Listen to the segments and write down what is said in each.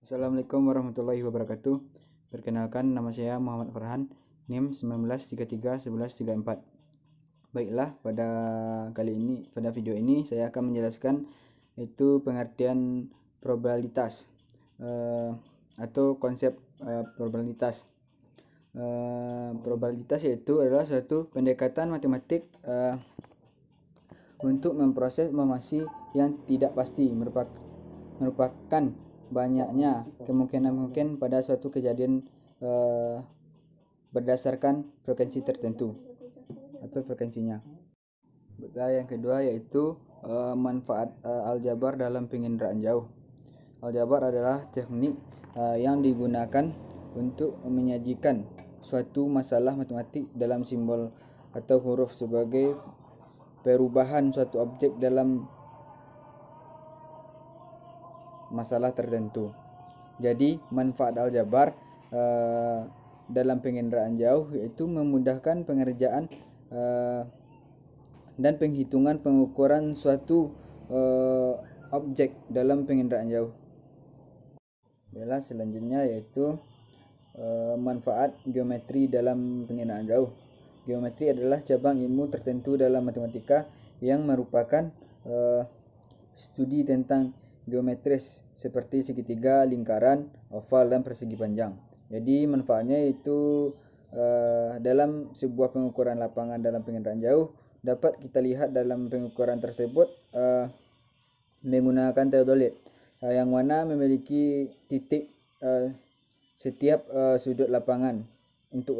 Assalamualaikum warahmatullahi wabarakatuh. Perkenalkan, nama saya Muhammad Farhan, NIM 19331134. Baiklah, pada video ini saya akan menjelaskan itu pengertian probabilitas atau konsep probabilitas. Probabilitas yaitu adalah suatu pendekatan matematik untuk memproses informasi yang tidak pasti, merupakan banyaknya kemungkinan pada suatu kejadian berdasarkan frekuensi tertentu atau frekuensinya. Yang kedua yaitu manfaat aljabar dalam penginderaan jauh. Aljabar adalah teknik yang digunakan untuk menyajikan suatu masalah matematik dalam simbol atau huruf sebagai perubahan suatu objek dalam masalah tertentu. Jadi manfaat aljabar dalam penginderaan jauh yaitu memudahkan pengerjaan dan penghitungan pengukuran suatu objek dalam penginderaan jauh. Selanjutnya yaitu manfaat geometri dalam penginderaan jauh. Geometri adalah cabang ilmu tertentu dalam matematika yang merupakan studi tentang geometris seperti segitiga, lingkaran, oval, dan persegi panjang. Jadi manfaatnya itu dalam sebuah pengukuran lapangan dalam penginderaan jauh dapat kita lihat dalam pengukuran tersebut menggunakan teodolit yang mana memiliki titik setiap sudut lapangan untuk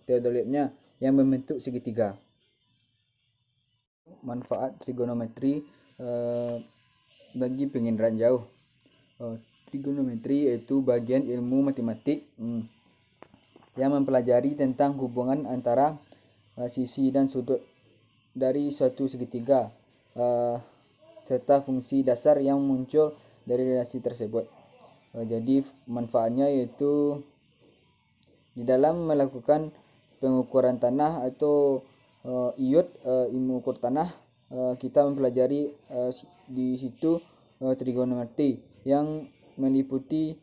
teodolitnya yang membentuk segitiga. Manfaat trigonometri bagi penginderaan jauh. Trigonometri yaitu bagian ilmu matematik yang mempelajari tentang hubungan antara sisi dan sudut dari suatu segitiga serta fungsi dasar yang muncul dari relasi tersebut. Jadi manfaatnya yaitu di dalam melakukan pengukuran tanah atau ilmu ukur tanah, kita mempelajari di situ trigonometri yang meliputi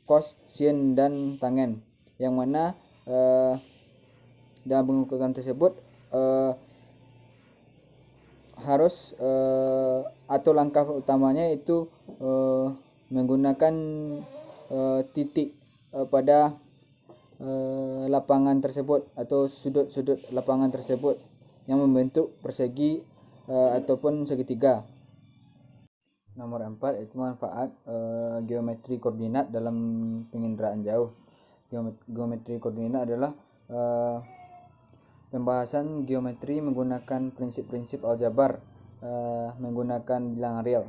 cos, sin, dan tangen, yang mana dalam pengukuran tersebut harus atau langkah utamanya itu menggunakan titik pada lapangan tersebut atau sudut-sudut lapangan tersebut yang membentuk persegi ataupun segitiga. Nomor 4 itu manfaat geometri koordinat dalam penginderaan jauh. Geometri koordinat adalah pembahasan geometri menggunakan prinsip-prinsip aljabar menggunakan bilangan real.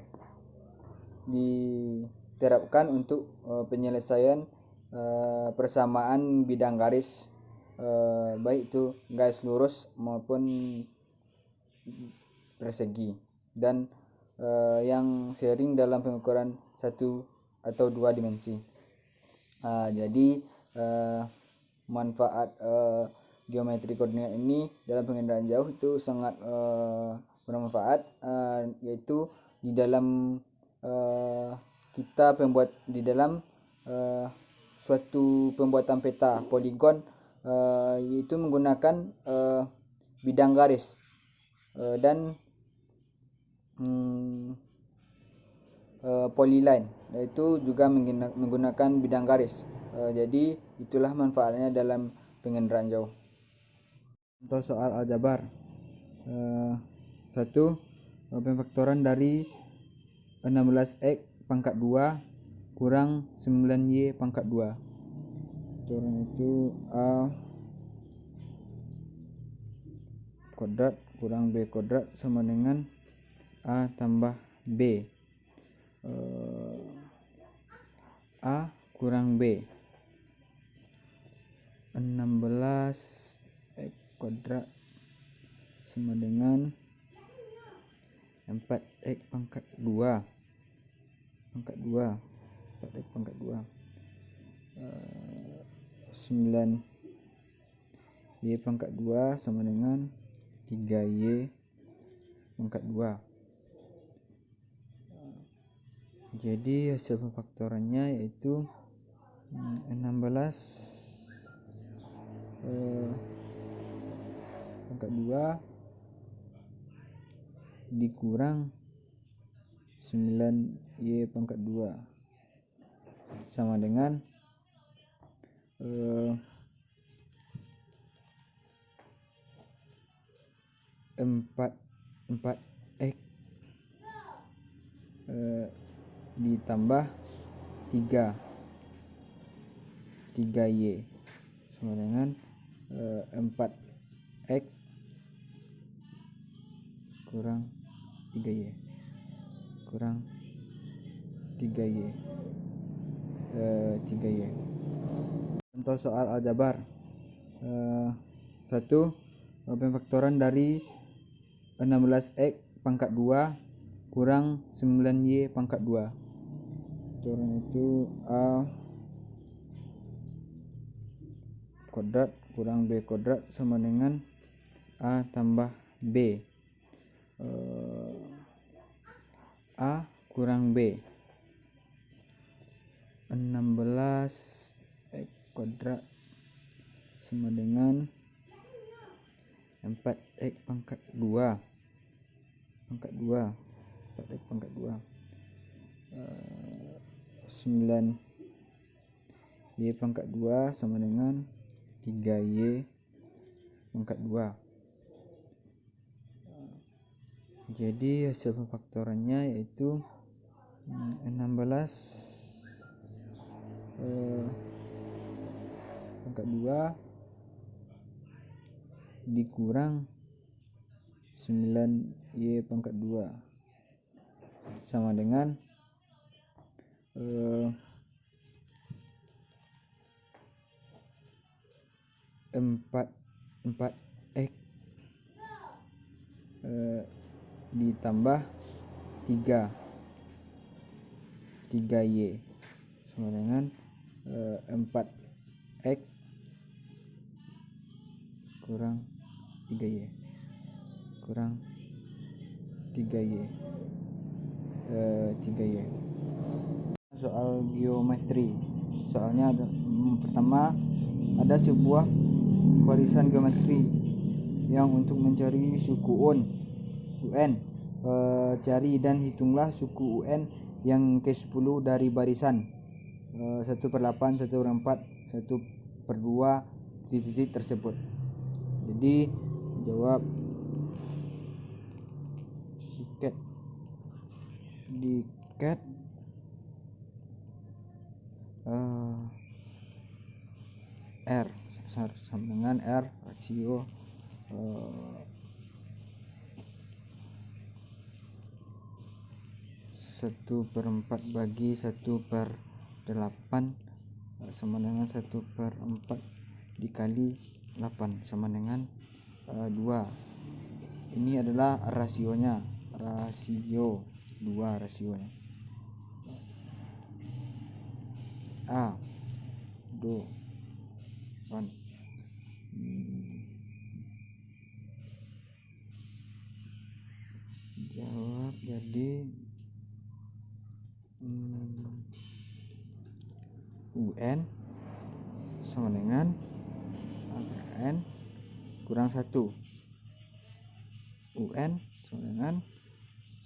Diterapkan untuk penyelesaian persamaan bidang garis, baik itu garis lurus maupun persegi, dan yang sering dalam pengukuran 1 atau 2 dimensi. Jadi manfaat geometri koordinat ini dalam penginderaan jauh itu sangat bermanfaat, yaitu di dalam di dalam suatu pembuatan peta poligon, yaitu menggunakan bidang garis dan polyline, yaitu juga menggunakan bidang garis. Jadi itulah manfaatnya dalam penginderaan jauh. Untuk soal aljabar, 1. Pemfaktoran dari 16x pangkat 2 kurang 9y pangkat 2. Pemfaktoran itu A kuadrat kurang B kuadrat sama dengan A tambah B. A kurang B, 16x kuadrat sama dengan 4x pangkat 2 4x pangkat 2 9y pangkat 2 sama dengan 3y pangkat 2. Jadi hasil pemfaktorannya yaitu 16 pangkat 2 dikurang 9y pangkat 2 sama dengan 4x ditambah 3y sama dengan 4x kurang 3y kurang 3y 3y. Contoh soal aljabar. 1. Pemfaktoran dari 16x pangkat 2 kurang 9y pangkat 2. Pemfaktoran itu A kuadrat kurang B kuadrat sama dengan A tambah B. A kurang B 16x kuadrat sama dengan 4x pangkat 2 4x pangkat 2 9y pangkat 2 sama dengan 3y pangkat 2. Jadi hasil pemfaktorannya yaitu 16 pangkat 2 dikurang 9y pangkat 2 sama dengan 4x ditambah 3y sama dengan 4x kurang 3y kurang 3y 3y. Soal geometri. Soalnya pertama, ada sebuah barisan geometri yang untuk mencari suku UN, cari dan hitunglah suku UN yang ke-10 dari barisan 1/8, 1/4, 1/2 titik tersebut. Jadi jawab diket R sama dengan R rasio 1/4 bagi 1/8 sama dengan 1/4 dikali 8 sama dengan 2. Ini adalah rasionya, rasio 2 rasionya. A 2 1 jawab jadi UN sama dengan N kurang 1. UN sama dengan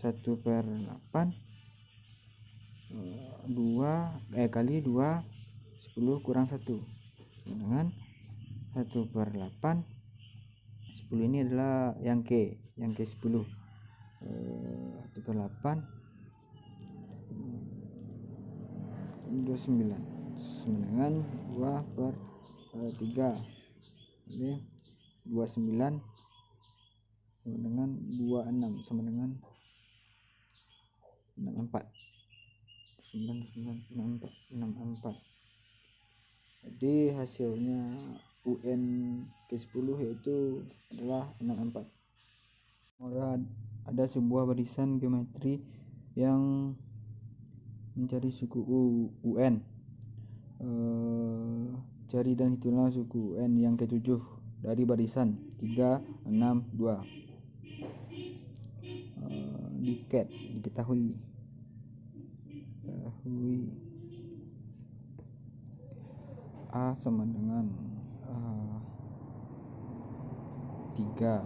1/8 kali 2 10 kurang 1 sama dengan 1/8. 10 ini adalah yang ke 10. 1/8 29 sama dengan 2/3. Jadi 29 sama dengan 26 sama dengan 64. 64. Jadi hasilnya UN ke-10 yaitu adalah 64. Ada sebuah barisan geometri yang mencari suku UN, cari dan hitunglah suku UN yang ke-7 dari barisan 3, 6, 2. Diketahui diketahui. A sama dengan 3,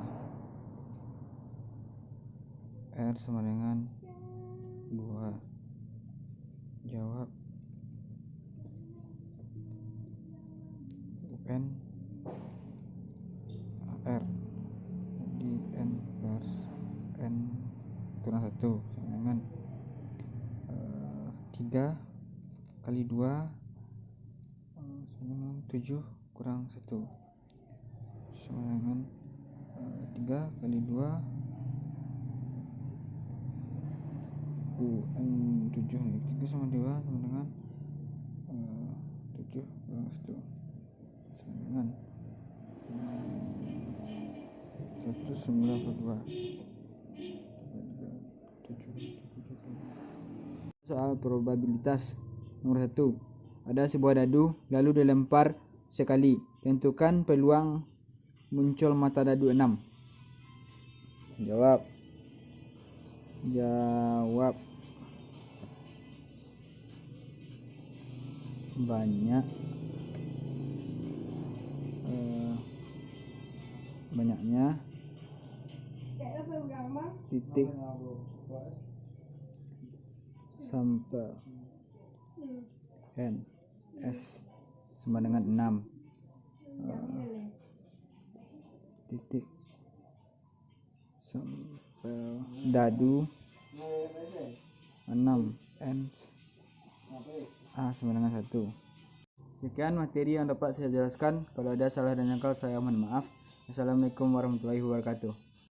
R sama dengan 2. Jawab. UN R, jadi N per N kurang 1 sama dengan 3 kali 2 sama dengan 7 kurang 1 sama dengan 3 kali 2 UN 7 nih, 3 sama 2 sama dengan 7 kurang 1 sama dengan 192. Soal probabilitas. Nomor 1. Ada sebuah dadu lalu dilempar sekali. Tentukan peluang muncul mata dadu 6. Jawab. Banyaknya titik sampel N S sama dengan 6 titik sampel dadu 6 N A sama dengan 1. Sekian materi yang dapat saya jelaskan. Kalau ada salah dan nyangkal saya mohon maaf. Assalamualaikum warahmatullahi wabarakatuh.